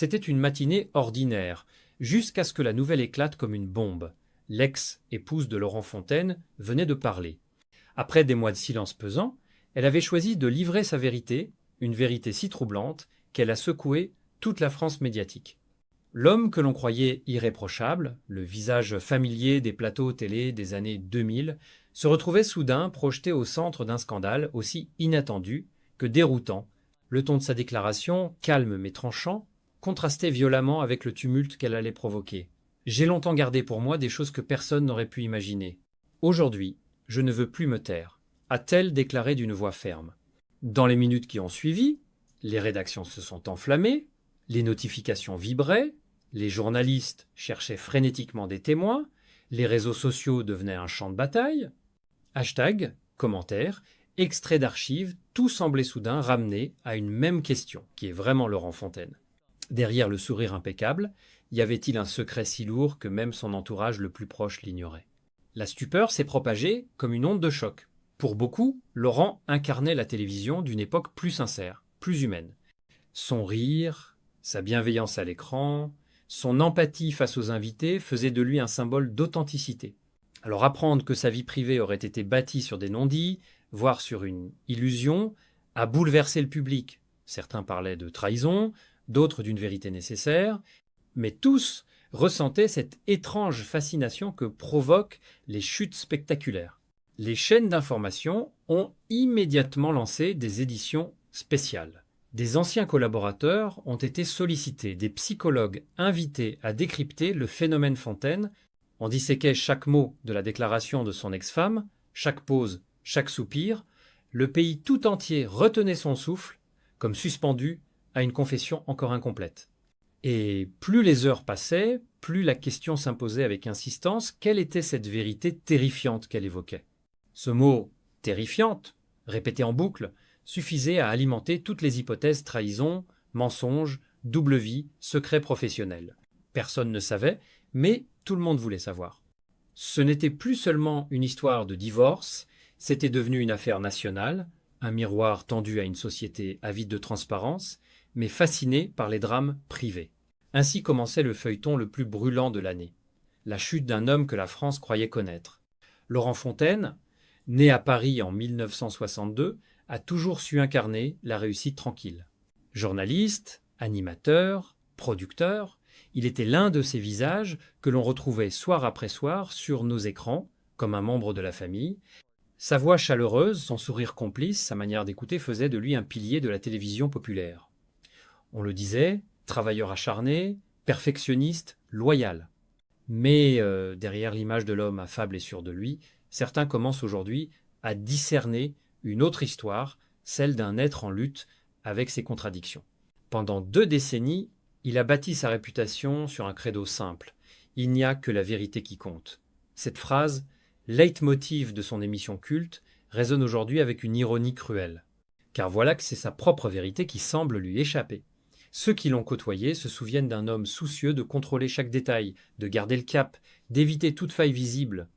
C'était une matinée ordinaire, jusqu'à ce que la nouvelle éclate comme une bombe. L'ex-épouse de Laurent Fontaine venait de parler. Après des mois de silence pesant, elle avait choisi de livrer sa vérité, une vérité si troublante qu'elle a secoué toute la France médiatique. L'homme que l'on croyait irréprochable, le visage familier des plateaux télé des années 2000, se retrouvait soudain projeté au centre d'un scandale aussi inattendu que déroutant. Le ton de sa déclaration, calme mais tranchant, contrastait violemment avec le tumulte qu'elle allait provoquer. J'ai longtemps gardé pour moi des choses que personne n'aurait pu imaginer. Aujourd'hui, je ne veux plus me taire, a-t-elle déclaré d'une voix ferme. Dans les minutes qui ont suivi, les rédactions se sont enflammées, les notifications vibraient, les journalistes cherchaient frénétiquement des témoins, les réseaux sociaux devenaient un champ de bataille. Hashtag, commentaires, extraits d'archives, tout semblait soudain ramener à une même question, qui est vraiment Laurent Fontaine. Derrière le sourire impeccable, y avait-il un secret si lourd que même son entourage le plus proche l'ignorait? La stupeur s'est propagée comme une onde de choc. Pour beaucoup, Laurent incarnait la télévision d'une époque plus sincère, plus humaine. Son rire, sa bienveillance à l'écran, son empathie face aux invités faisaient de lui un symbole d'authenticité. Alors apprendre que sa vie privée aurait été bâtie sur des non-dits, voire sur une illusion, a bouleversé le public. Certains parlaient de trahison, d'autres d'une vérité nécessaire, mais tous ressentaient cette étrange fascination que provoquent les chutes spectaculaires. Les chaînes d'information ont immédiatement lancé des éditions spéciales. Des anciens collaborateurs ont été sollicités, des psychologues invités à décrypter le phénomène Fontaine. On disséquait chaque mot de la déclaration de son ex-femme, chaque pause, chaque soupir. Le pays tout entier retenait son souffle, comme suspendu à une confession encore incomplète. Et plus les heures passaient, plus la question s'imposait avec insistance, quelle était cette vérité terrifiante qu'elle évoquait? Ce mot « terrifiante », répété en boucle, suffisait à alimenter toutes les hypothèses trahison, mensonge, double vie, secret professionnel. Personne ne savait, mais tout le monde voulait savoir. Ce n'était plus seulement une histoire de divorce, c'était devenu une affaire nationale, un miroir tendu à une société avide de transparence, mais fascinée par les drames privés. Ainsi commençait le feuilleton le plus brûlant de l'année, la chute d'un homme que la France croyait connaître. Laurent Fontaine, né à Paris en 1962, a toujours su incarner la réussite tranquille. Journaliste, animateur, producteur, il était l'un de ces visages que l'on retrouvait soir après soir sur nos écrans, comme un membre de la famille. Sa voix chaleureuse, son sourire complice, sa manière d'écouter faisaient de lui un pilier de la télévision populaire. On le disait, travailleur acharné, perfectionniste, loyal. Mais derrière l'image de l'homme affable et sûr de lui, certains commencent aujourd'hui à discerner une autre histoire, celle d'un être en lutte avec ses contradictions. Pendant 2 décennies, il a bâti sa réputation sur un credo simple. Il n'y a que la vérité qui compte. Cette phrase, leitmotiv de son émission culte, résonne aujourd'hui avec une ironie cruelle. Car voilà que c'est sa propre vérité qui semble lui échapper. Ceux qui l'ont côtoyé se souviennent d'un homme soucieux de contrôler chaque détail, de garder le cap, d'éviter toute faille visible.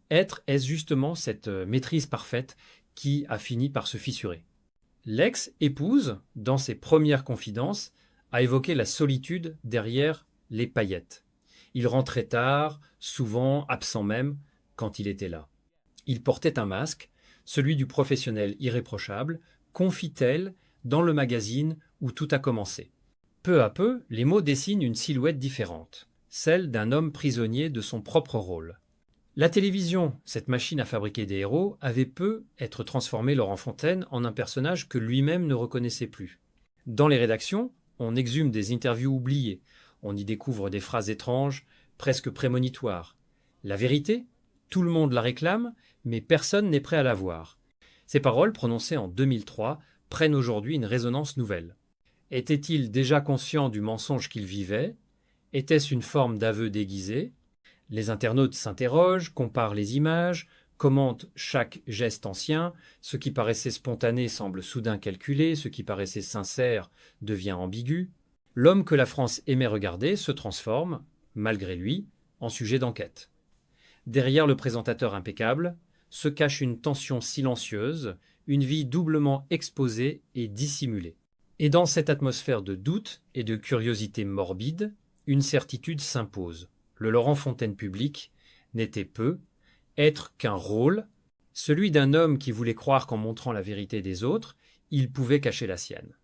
Est-ce justement cette maîtrise parfaite qui a fini par se fissurer. L'ex-épouse, dans ses premières confidences, a évoqué la solitude derrière les paillettes. Il rentrait tard, souvent absent même, quand il était là. Il portait un masque, celui du professionnel irréprochable, confie-t-elle dans le magazine où tout a commencé. Peu à peu, les mots dessinent une silhouette différente, celle d'un homme prisonnier de son propre rôle. La télévision, cette machine à fabriquer des héros, avait peu être transformé Laurent Fontaine en un personnage que lui-même ne reconnaissait plus. Dans les rédactions, on exhume des interviews oubliées, on y découvre des phrases étranges, presque prémonitoires. La vérité, tout le monde la réclame, mais personne n'est prêt à la voir. Ces paroles, prononcées en 2003, prennent aujourd'hui une résonance nouvelle. Était-il déjà conscient du mensonge qu'il vivait? Était-ce une forme d'aveu déguisé? Les internautes s'interrogent, comparent les images, commentent chaque geste ancien, ce qui paraissait spontané semble soudain calculé, ce qui paraissait sincère devient ambigu. L'homme que la France aimait regarder se transforme, malgré lui, en sujet d'enquête. Derrière le présentateur impeccable se cache une tension silencieuse, une vie doublement exposée et dissimulée. Et dans cette atmosphère de doute et de curiosité morbide, une certitude s'impose. Le Laurent Fontaine public n'était peu être qu'un rôle, celui d'un homme qui voulait croire qu'en montrant la vérité des autres, il pouvait cacher la sienne.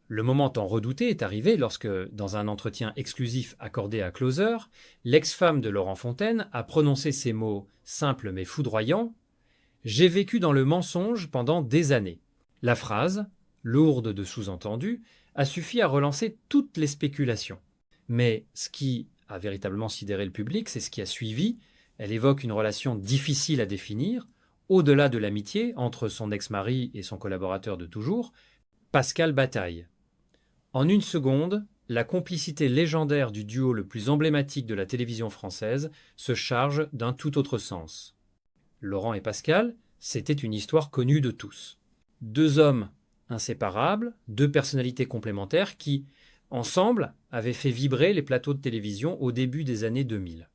Le moment tant redouté est arrivé lorsque, dans un entretien exclusif accordé à Closer, l'ex-femme de Laurent Fontaine a prononcé ces mots simples mais foudroyants: « J'ai vécu dans le mensonge pendant des années ». La phrase, lourde de sous-entendus, a suffi à relancer toutes les spéculations. Mais ce qui a véritablement sidéré le public, c'est ce qui a suivi. Elle évoque une relation difficile à définir, au-delà de l'amitié entre son ex-mari et son collaborateur de toujours, Pascal Bataille. En une seconde, la complicité légendaire du duo le plus emblématique de la télévision française se charge d'un tout autre sens. Laurent et Pascal, c'était une histoire connue de tous. Deux hommes inséparables, deux personnalités complémentaires qui, ensemble, avaient fait vibrer les plateaux de télévision au début des années 2000.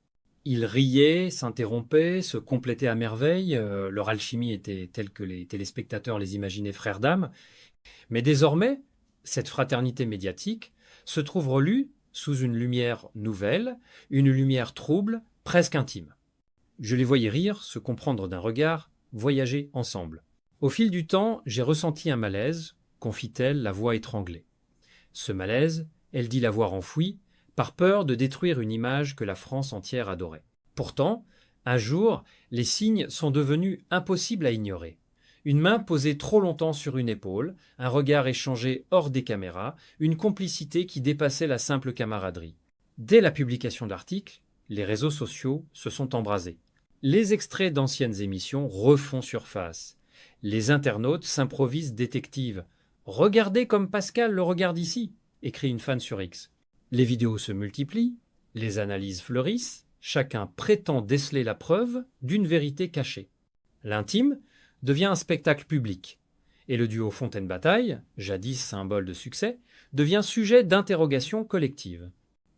Ils riaient, s'interrompaient, se complétaient à merveille, leur alchimie était telle que les téléspectateurs les imaginaient frères d'âme. Mais désormais, cette fraternité médiatique se trouve relue sous une lumière nouvelle, une lumière trouble, presque intime. Je les voyais rire, se comprendre d'un regard, voyager ensemble. Au fil du temps, j'ai ressenti un malaise, confie-t-elle, la voix étranglée. Ce malaise, elle dit l'avoir enfoui, par peur de détruire une image que la France entière adorait. Pourtant, un jour, les signes sont devenus impossibles à ignorer. Une main posée trop longtemps sur une épaule, un regard échangé hors des caméras, une complicité qui dépassait la simple camaraderie. Dès la publication de l'article, les réseaux sociaux se sont embrasés. Les extraits d'anciennes émissions refont surface. Les internautes s'improvisent détectives. « Regardez comme Pascal le regarde ici !» écrit une fan sur X. Les vidéos se multiplient, les analyses fleurissent, chacun prétend déceler la preuve d'une vérité cachée. L'intime devient un spectacle public, et le duo Fontaine-Bataille, jadis symbole de succès, devient sujet d'interrogation collective.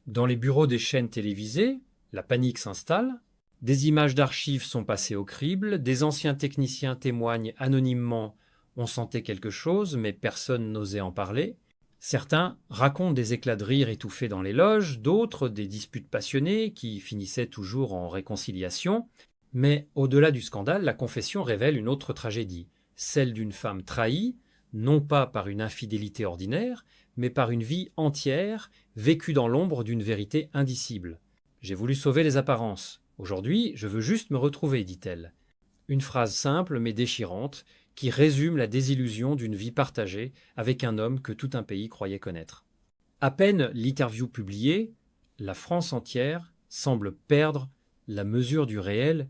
Dans les bureaux des chaînes télévisées, la panique s'installe, des images d'archives sont passées au crible, des anciens techniciens témoignent anonymement « on sentait quelque chose, mais personne n'osait en parler ». Certains racontent des éclats de rire étouffés dans les loges, d'autres des disputes passionnées qui finissaient toujours en réconciliation. Mais au-delà du scandale, la confession révèle une autre tragédie, celle d'une femme trahie, non pas par une infidélité ordinaire, mais par une vie entière, vécue dans l'ombre d'une vérité indicible. « J'ai voulu sauver les apparences. Aujourd'hui, je veux juste me retrouver, dit-elle. » Une phrase simple mais déchirante, qui résume la désillusion d'une vie partagée avec un homme que tout un pays croyait connaître. À peine l'interview publiée, la France entière semble perdre la mesure du réel.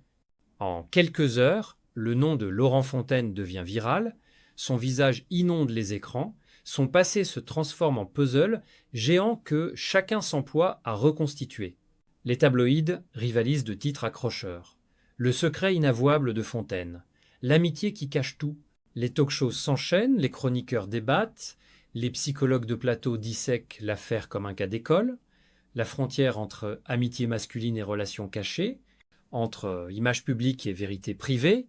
En quelques heures, le nom de Laurent Fontaine devient viral, son visage inonde les écrans, son passé se transforme en puzzle géant que chacun s'emploie à reconstituer. Les tabloïds rivalisent de titres accrocheurs. Le secret inavouable de Fontaine. L'amitié qui cache tout. Les talk-shows s'enchaînent, les chroniqueurs débattent, les psychologues de plateau dissèquent l'affaire comme un cas d'école. La frontière entre amitié masculine et relations cachées, entre image publique et vérité privée,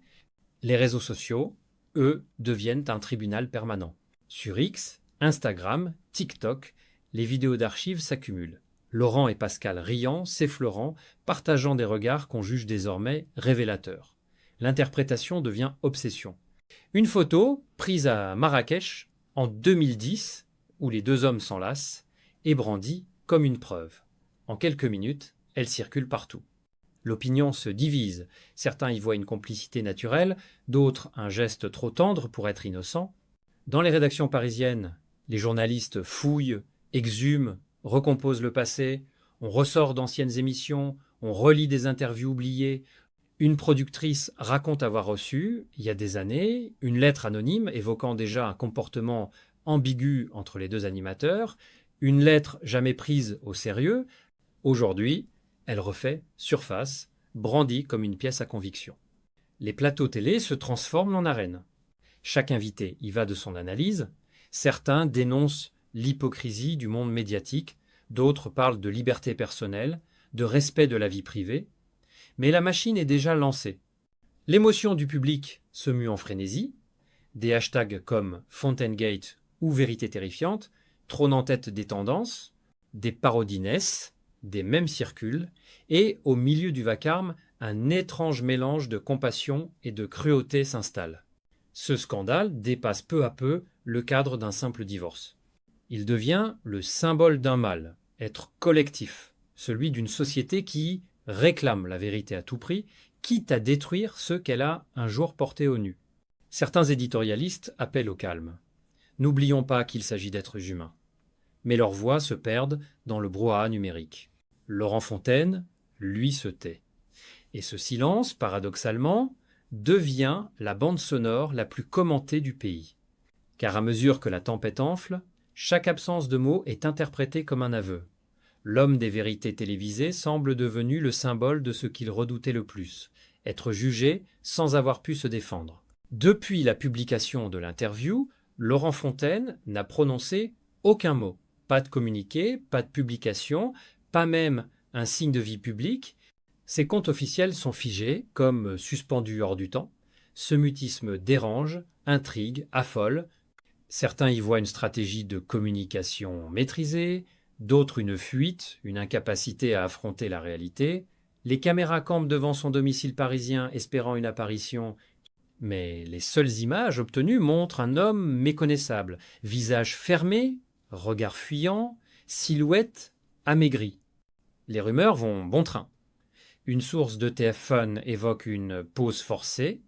les réseaux sociaux, eux, deviennent un tribunal permanent. Sur X, Instagram, TikTok, les vidéos d'archives s'accumulent. Laurent et Pascal riant, s'effleurant, partageant des regards qu'on juge désormais révélateurs. L'interprétation devient obsession. Une photo, prise à Marrakech, en 2010, où les deux hommes s'enlacent, est brandie comme une preuve. En quelques minutes, elle circule partout. L'opinion se divise. Certains y voient une complicité naturelle, d'autres un geste trop tendre pour être innocent. Dans les rédactions parisiennes, les journalistes fouillent, exhument, recomposent le passé, on ressort d'anciennes émissions, on relit des interviews oubliées. Une productrice raconte avoir reçu, il y a des années, une lettre anonyme évoquant déjà un comportement ambigu entre les deux animateurs, une lettre jamais prise au sérieux. Aujourd'hui, elle refait surface, brandie comme une pièce à conviction. Les plateaux télé se transforment en arènes. Chaque invité y va de son analyse. Certains dénoncent l'hypocrisie du monde médiatique, d'autres parlent de liberté personnelle, de respect de la vie privée. Mais la machine est déjà lancée. L'émotion du public se mue en frénésie. Des hashtags comme Fontainegate ou vérité terrifiante, trône en tête des tendances, des parodies naissent, des mèmes circulent, et au milieu du vacarme, un étrange mélange de compassion et de cruauté s'installe. Ce scandale dépasse peu à peu le cadre d'un simple divorce. Il devient le symbole d'un mal, être collectif, celui d'une société qui réclame la vérité à tout prix, quitte à détruire ceux qu'elle a un jour portés au nu. Certains éditorialistes appellent au calme. N'oublions pas qu'il s'agit d'êtres humains. Mais leurs voix se perdent dans le brouhaha numérique. Laurent Fontaine, lui, se tait. Et ce silence, paradoxalement, devient la bande sonore la plus commentée du pays. Car à mesure que la tempête enfle, chaque absence de mots est interprétée comme un aveu. L'homme des vérités télévisées semble devenu le symbole de ce qu'il redoutait le plus, être jugé sans avoir pu se défendre. Depuis la publication de l'interview, Laurent Fontaine n'a prononcé aucun mot. Pas de communiqué, pas de publication, pas même un signe de vie publique. Ses comptes officiels sont figés, comme suspendus hors du temps. Ce mutisme dérange, intrigue, affole. Certains y voient une stratégie de communication maîtrisée, d'autres une fuite, une incapacité à affronter la réalité. Les caméras campent devant son domicile parisien espérant une apparition, mais les seules images obtenues montrent un homme méconnaissable, visage fermé, regard fuyant, silhouette amaigrie. Les rumeurs vont bon train. Une source d'ETF Fun évoque une pause forcée,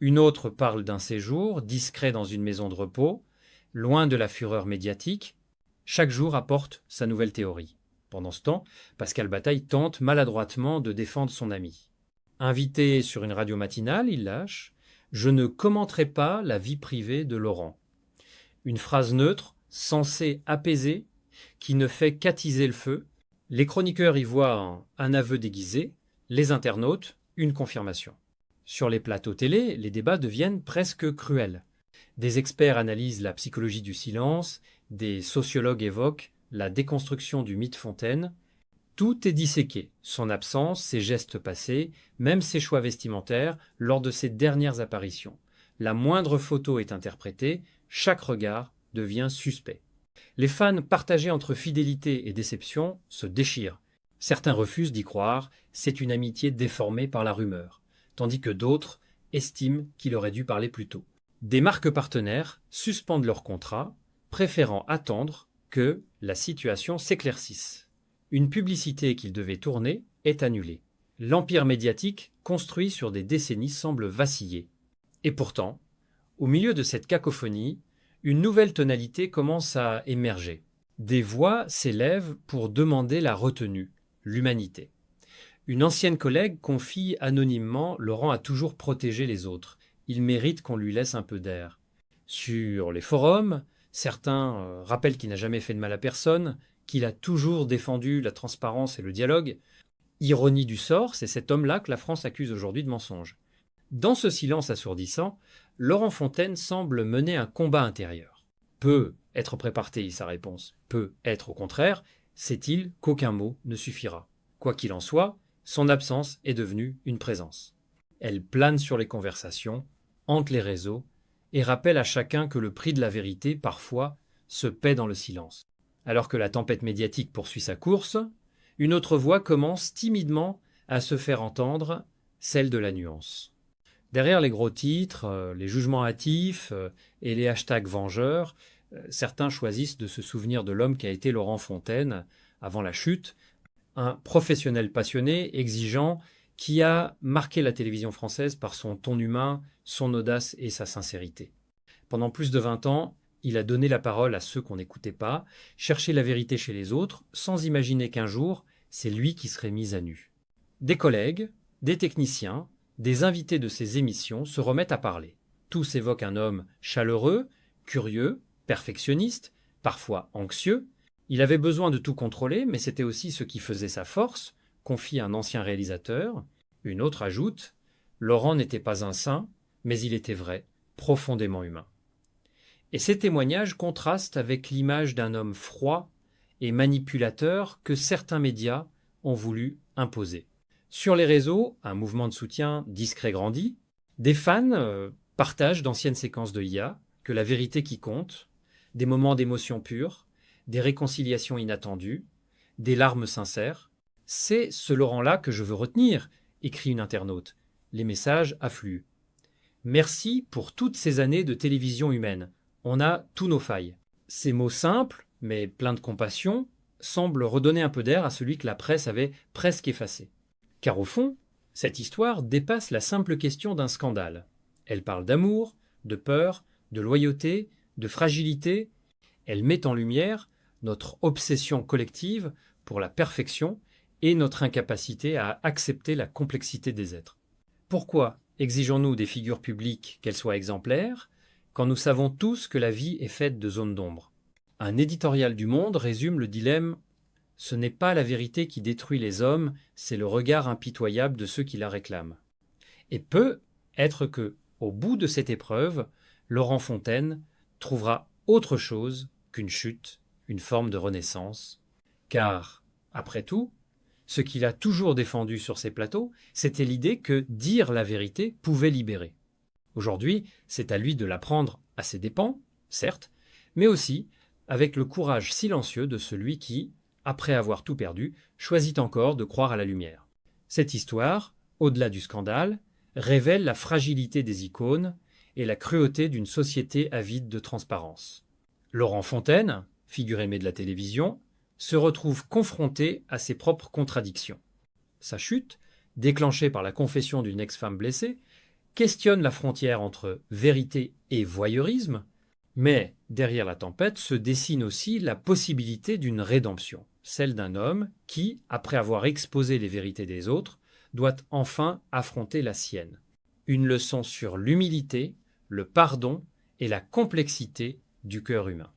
une autre parle d'un séjour discret dans une maison de repos, loin de la fureur médiatique. Chaque jour apporte sa nouvelle théorie. Pendant ce temps, Pascal Bataille tente maladroitement de défendre son ami. Invité sur une radio matinale, il lâche « Je ne commenterai pas la vie privée de Laurent ». Une phrase neutre, censée apaiser, qui ne fait qu'attiser le feu. Les chroniqueurs y voient un aveu déguisé, les internautes une confirmation. Sur les plateaux télé, les débats deviennent presque cruels. Des experts analysent la psychologie du silence, des sociologues évoquent la déconstruction du mythe Fontaine. Tout est disséqué, son absence, ses gestes passés, même ses choix vestimentaires lors de ses dernières apparitions. La moindre photo est interprétée, chaque regard devient suspect. Les fans partagés entre fidélité et déception se déchirent. Certains refusent d'y croire, c'est une amitié déformée par la rumeur, tandis que d'autres estiment qu'il aurait dû parler plus tôt. Des marques partenaires suspendent leur contrat, préférant attendre que la situation s'éclaircisse. Une publicité qu'ils devaient tourner est annulée. L'empire médiatique, construit sur des décennies, semble vaciller. Et pourtant, au milieu de cette cacophonie, une nouvelle tonalité commence à émerger. Des voix s'élèvent pour demander la retenue, l'humanité. Une ancienne collègue confie anonymement « Laurent a toujours protégé les autres. Il mérite qu'on lui laisse un peu d'air ». Sur les forums, certains rappellent qu'il n'a jamais fait de mal à personne, qu'il a toujours défendu la transparence et le dialogue. Ironie du sort, c'est cet homme-là que la France accuse aujourd'hui de mensonge. Dans ce silence assourdissant, Laurent Fontaine semble mener un combat intérieur. Peut être préparé, sa réponse. Peut être au contraire, sait-il qu'aucun mot ne suffira. Quoi qu'il en soit, son absence est devenue une présence. Elle plane sur les conversations, hante les réseaux, et rappelle à chacun que le prix de la vérité, parfois, se paie dans le silence. Alors que la tempête médiatique poursuit sa course, une autre voix commence timidement à se faire entendre, celle de la nuance. Derrière les gros titres, les jugements hâtifs et les hashtags vengeurs, certains choisissent de se souvenir de l'homme qui a été Laurent Fontaine avant la chute, un professionnel passionné, exigeant, qui a marqué la télévision française par son ton humain, son audace et sa sincérité. Pendant plus de 20 ans, il a donné la parole à ceux qu'on n'écoutait pas, cherché la vérité chez les autres, sans imaginer qu'un jour, c'est lui qui serait mis à nu. Des collègues, des techniciens, des invités de ces émissions se remettent à parler. Tous évoquent un homme chaleureux, curieux, perfectionniste, parfois anxieux. Il avait besoin de tout contrôler, mais c'était aussi ce qui faisait sa force, confie un ancien réalisateur. Une autre ajoute « Laurent n'était pas un saint, mais il était vrai, profondément humain ». Et ces témoignages contrastent avec l'image d'un homme froid et manipulateur que certains médias ont voulu imposer. Sur les réseaux, un mouvement de soutien discret grandit. Des fans partagent d'anciennes séquences de IA, que la vérité qui compte, des moments d'émotion pure, des réconciliations inattendues, des larmes sincères. C'est ce Laurent-là que je veux retenir, écrit une internaute. Les messages affluent. Merci pour toutes ces années de télévision humaine. On a tous nos failles. Ces mots simples, mais pleins de compassion, semblent redonner un peu d'air à celui que la presse avait presque effacé. Car au fond, cette histoire dépasse la simple question d'un scandale. Elle parle d'amour, de peur, de loyauté, de fragilité. Elle met en lumière notre obsession collective pour la perfection et notre incapacité à accepter la complexité des êtres. Pourquoi exigeons-nous des figures publiques qu'elles soient exemplaires, quand nous savons tous que la vie est faite de zones d'ombre? Un éditorial du Monde résume le dilemme: ce n'est pas la vérité qui détruit les hommes, c'est le regard impitoyable de ceux qui la réclament. Et peut être que, au bout de cette épreuve, Laurent Fontaine trouvera autre chose qu'une chute, une forme de renaissance. Car, après tout, ce qu'il a toujours défendu sur ses plateaux, c'était l'idée que dire la vérité pouvait libérer. Aujourd'hui, c'est à lui de l'apprendre à ses dépens, certes, mais aussi avec le courage silencieux de celui qui, après avoir tout perdu, choisit encore de croire à la lumière. Cette histoire, au-delà du scandale, révèle la fragilité des icônes et la cruauté d'une société avide de transparence. Laurent Fontaine, figure aimée de la télévision, se retrouve confronté à ses propres contradictions. Sa chute, déclenchée par la confession d'une ex-femme blessée, questionne la frontière entre vérité et voyeurisme, mais derrière la tempête se dessine aussi la possibilité d'une rédemption, celle d'un homme qui, après avoir exposé les vérités des autres, doit enfin affronter la sienne. Une leçon sur l'humilité, le pardon et la complexité du cœur humain.